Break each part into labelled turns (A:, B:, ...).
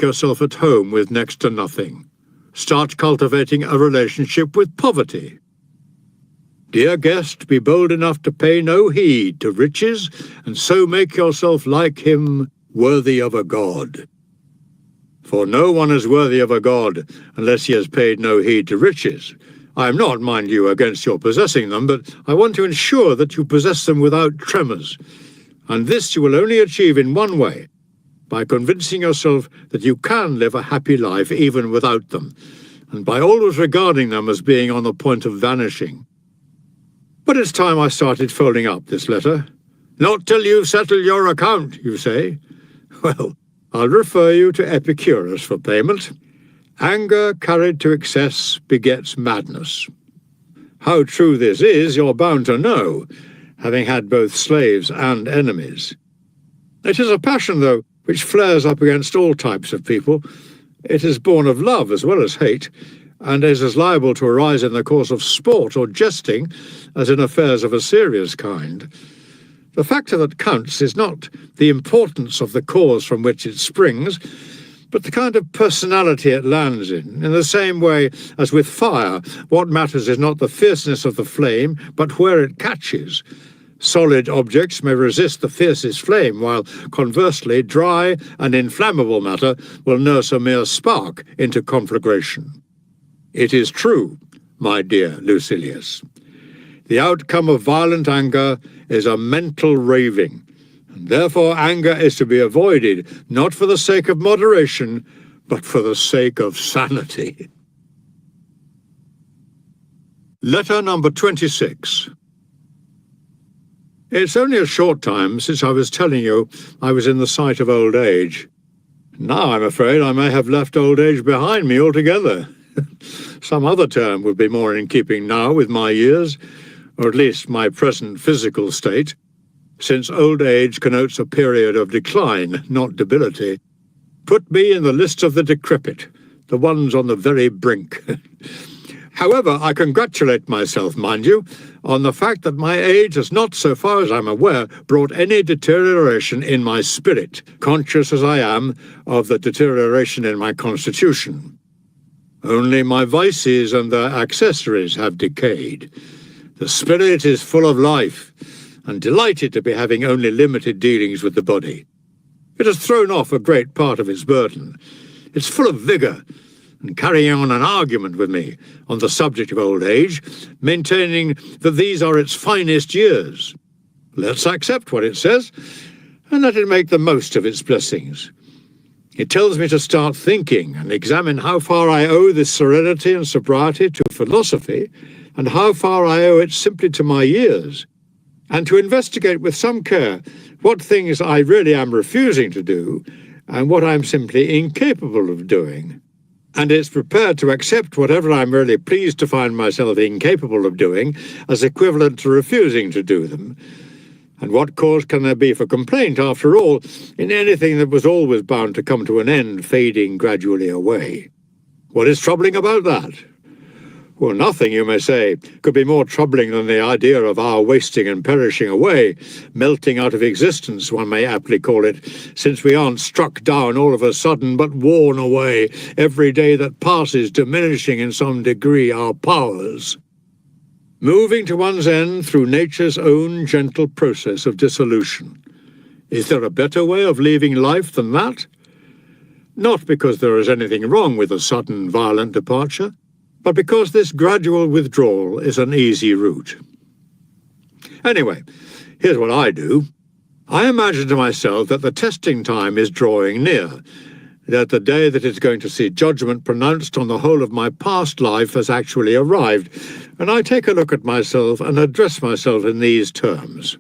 A: yourself at home with next to nothing. Start cultivating a relationship with poverty. Dear guest, be bold enough to pay no heed to riches, and so make yourself like him, worthy of a god. For no one is worthy of a god unless he has paid no heed to riches. I am not, mind you, against your possessing them, but I want to ensure that you possess them without tremors. And this you will only achieve in one way, by convincing yourself that you can live a happy life even without them, and by always regarding them as being on the point of vanishing. But it's time I started folding up this letter. Not till you settle your account, you say. Well, I'll refer you to Epicurus for payment. Anger carried to excess begets madness. How true this is, you're bound to know, having had both slaves and enemies. It is a passion, though, which flares up against all types of people. It is born of love as well as hate, and is as liable to arise in the course of sport or jesting as in affairs of a serious kind. The factor that counts is not the importance of the cause from which it springs, but the kind of personality it lands in the same way as with fire, what matters is not the fierceness of the flame, but where it catches. Solid objects may resist the fiercest flame, while, conversely, dry and inflammable matter will nurse a mere spark into conflagration. It is true, my dear Lucilius. The outcome of violent anger is a mental raving, and therefore anger is to be avoided, not for the sake of moderation, but for the sake of sanity. Letter number 26. It's only a short time since I was telling you I was in the sight of old age. Now I'm afraid I may have left old age behind me altogether. Some other term would be more in keeping now with my years, or at least my present physical state, since old age connotes a period of decline, not debility. Put me in the list of the decrepit, the ones on the very brink. However, I congratulate myself, mind you, on the fact that my age has not, so far as I'm aware, brought any deterioration in my spirit, conscious as I am of the deterioration in my constitution. Only my vices and their accessories have decayed. The spirit is full of life, and delighted to be having only limited dealings with the body. It has thrown off a great part of its burden. It's full of vigour, and carrying on an argument with me on the subject of old age, maintaining that these are its finest years. Let's accept what it says, and let it make the most of its blessings. It tells me to start thinking and examine how far I owe this serenity and sobriety to philosophy, and how far I owe it simply to my years, and to investigate with some care what things I really am refusing to do, and what I'm simply incapable of doing. And it's prepared to accept whatever I'm really pleased to find myself incapable of doing as equivalent to refusing to do them. And what cause can there be for complaint, after all, in anything that was always bound to come to an end, fading gradually away? What is troubling about that? Well, nothing, you may say, could be more troubling than the idea of our wasting and perishing away, melting out of existence, one may aptly call it, since we aren't struck down all of a sudden, but worn away, every day that passes diminishing in some degree our powers. Moving to one's end through nature's own gentle process of dissolution. Is there a better way of leaving life than that? Not because there is anything wrong with a sudden, violent departure, but because this gradual withdrawal is an easy route. Anyway, here's what I do. I imagine to myself that the testing time is drawing near, that the day that is going to see judgment pronounced on the whole of my past life has actually arrived, and I take a look at myself and address myself in these terms.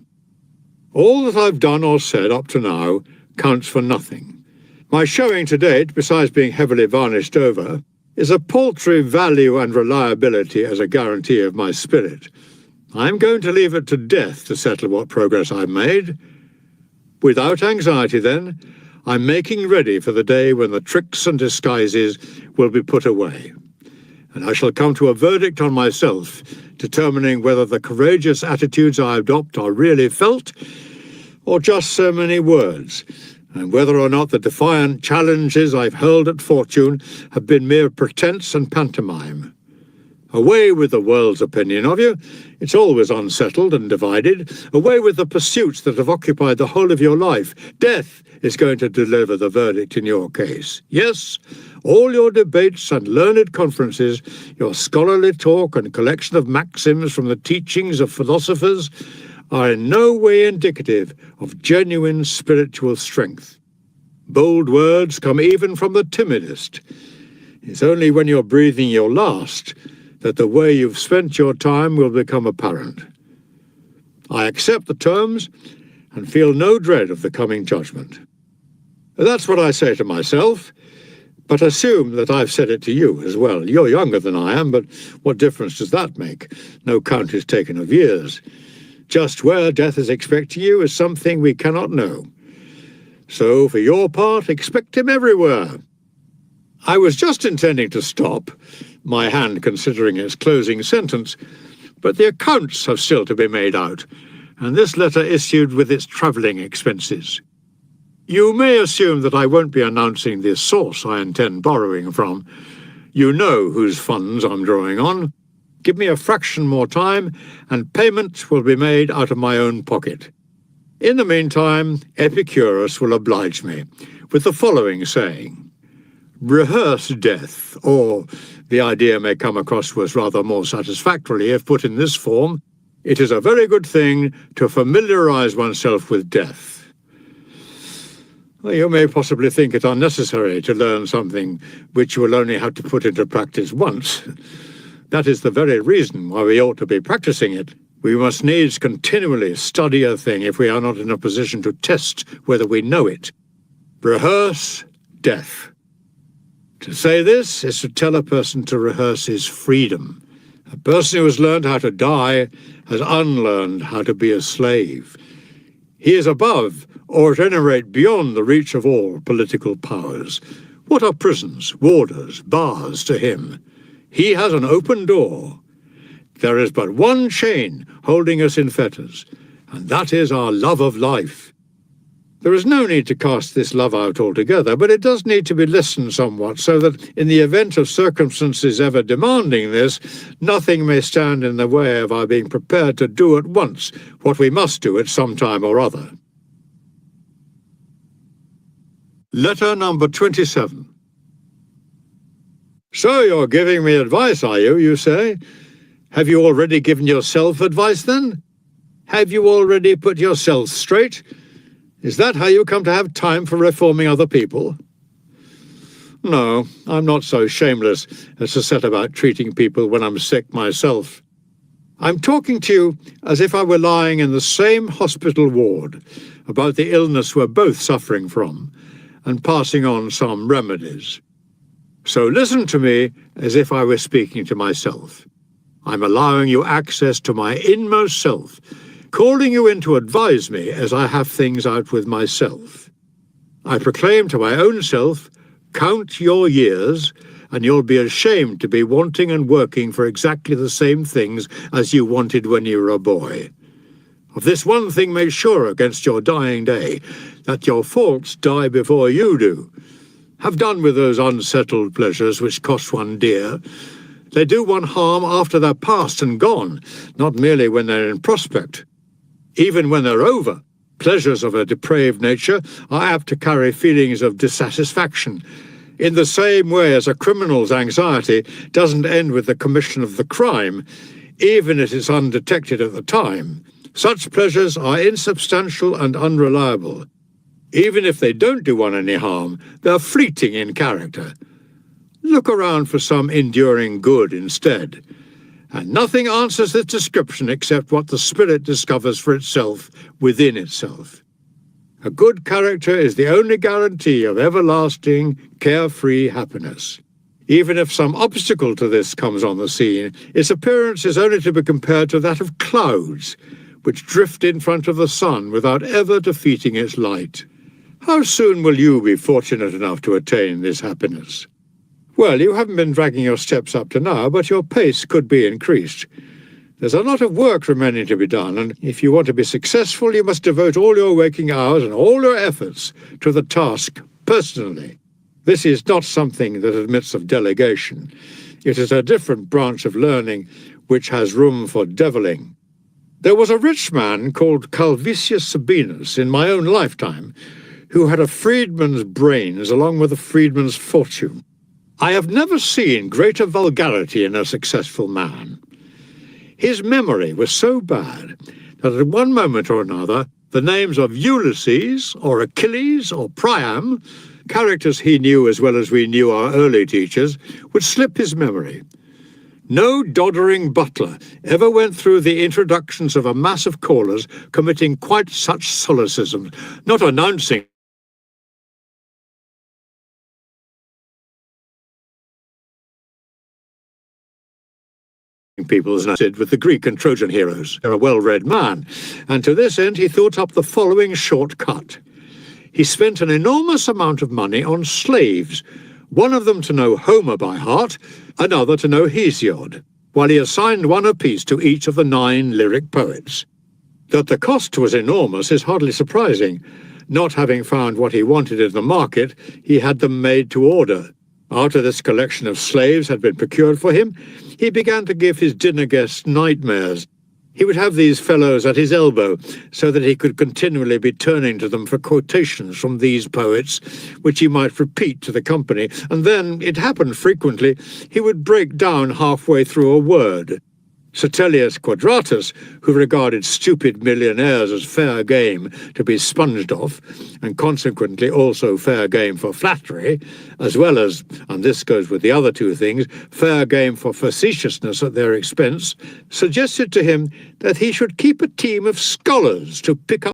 A: All that I've done or said up to now counts for nothing. My showing to date, besides being heavily varnished over, is a paltry value and reliability as a guarantee of my spirit. I'm going to leave it to death to settle what progress I've made. Without anxiety, then, I'm making ready for the day when the tricks and disguises will be put away, and I shall come to a verdict on myself, determining whether the courageous attitudes I adopt are really felt, or just so many words, and whether or not the defiant challenges I've hurled at fortune have been mere pretence and pantomime. Away with the world's opinion of you. It's always unsettled and divided. Away with the pursuits that have occupied the whole of your life. Death is going to deliver the verdict in your case. Yes, all your debates and learned conferences, your scholarly talk and collection of maxims from the teachings of philosophers are in no way indicative of genuine spiritual strength. Bold words come even from the timidest. It's only when you're breathing your last that the way you've spent your time will become apparent. I accept the terms and feel no dread of the coming judgment. That's what I say to myself, but assume that I've said it to you as well. You're younger than I am, but what difference does that make? No count is taken of years. Just where death is expecting you is something we cannot know. So, for your part, expect him everywhere. I was just intending to stop, my hand considering its closing sentence, but the accounts have still to be made out, and this letter issued with its travelling expenses. You may assume that I won't be announcing the source I intend borrowing from. You know whose funds I'm drawing on. Give me a fraction more time, and payment will be made out of my own pocket. In the meantime, Epicurus will oblige me with the following saying: rehearse death, or the idea may come across to us rather more satisfactorily if put in this form: it is a very good thing to familiarize oneself with death. Well, you may possibly think it unnecessary to learn something which you will only have to put into practice once. That is the very reason why we ought to be practicing it. We must needs continually study a thing if we are not in a position to test whether we know it. Rehearse death. To say this is to tell a person to rehearse his freedom. A person who has learned how to die has unlearned how to be a slave. He is above, or at any rate beyond, the reach of all political powers. What are prisons, warders, bars to him? He has an open door. There is but one chain holding us in fetters, and that is our love of life. There is no need to cast this love out altogether, but it does need to be lessened somewhat, so that in the event of circumstances ever demanding this, nothing may stand in the way of our being prepared to do at once what we must do at some time or other. Letter number 27. So you're giving me advice, are you, you say? Have you already given yourself advice, then? Have you already put yourself straight? Is that how you come to have time for reforming other people? No, I'm not so shameless as to set about treating people when I'm sick myself. I'm talking to you as if I were lying in the same hospital ward about the illness we're both suffering from and passing on some remedies. So listen to me as if I were speaking to myself. I'm allowing you access to my inmost self, calling you in to advise me as I have things out with myself. I proclaim to my own self, count your years, and you'll be ashamed to be wanting and working for exactly the same things as you wanted when you were a boy. Of this one thing make sure against your dying day, that your faults die before you do. Have done with those unsettled pleasures which cost one dear. They do one harm after they're past and gone, not merely when they're in prospect. Even when they're over, pleasures of a depraved nature are apt to carry feelings of dissatisfaction, in the same way as a criminal's anxiety doesn't end with the commission of the crime, even if it's undetected at the time. Such pleasures are insubstantial and unreliable. Even if they don't do one any harm, they're fleeting in character. Look around for some enduring good instead. And nothing answers this description except what the spirit discovers for itself within itself. A good character is the only guarantee of everlasting, carefree happiness. Even if some obstacle to this comes on the scene, its appearance is only to be compared to that of clouds, which drift in front of the sun without ever defeating its light. How soon will you be fortunate enough to attain this happiness? Well, you haven't been dragging your steps up to now, but your pace could be increased. There's a lot of work remaining to be done, and if you want to be successful, you must devote all your waking hours and all your efforts to the task personally. This is not something that admits of delegation. It is a different branch of learning which has room for deviling. There was a rich man called Calvisius Sabinus in my own lifetime who had a freedman's brains along with a freedman's fortune. I have never seen greater vulgarity in a successful man. His memory was so bad that at one moment or another the names of Ulysses or Achilles or Priam, characters he knew as well as we knew our early teachers, would slip his memory. No doddering butler ever went through the introductions of a mass of callers committing quite such solecisms, not announcing people as I did with the Greek and Trojan heroes. They're a well-read man, and to this end he thought up the following shortcut. He spent an enormous amount of money on slaves, one of them to know Homer by heart, another to know Hesiod, while he assigned one apiece to each of the 9 lyric poets. That the cost was enormous is hardly surprising. Not having found what he wanted in the market, he had them made to order. After this collection of slaves had been procured for him, he began to give his dinner guests nightmares. He would have these fellows at his elbow, so that he could continually be turning to them for quotations from these poets, which he might repeat to the company, and then, it happened frequently, he would break down halfway through a word. Tertullius Quadratus, who regarded stupid millionaires as fair game to be sponged off, and consequently also fair game for flattery, as well as, and this goes with the other 2 things, fair game for facetiousness at their expense, suggested to him that he should keep a team of scholars to pick up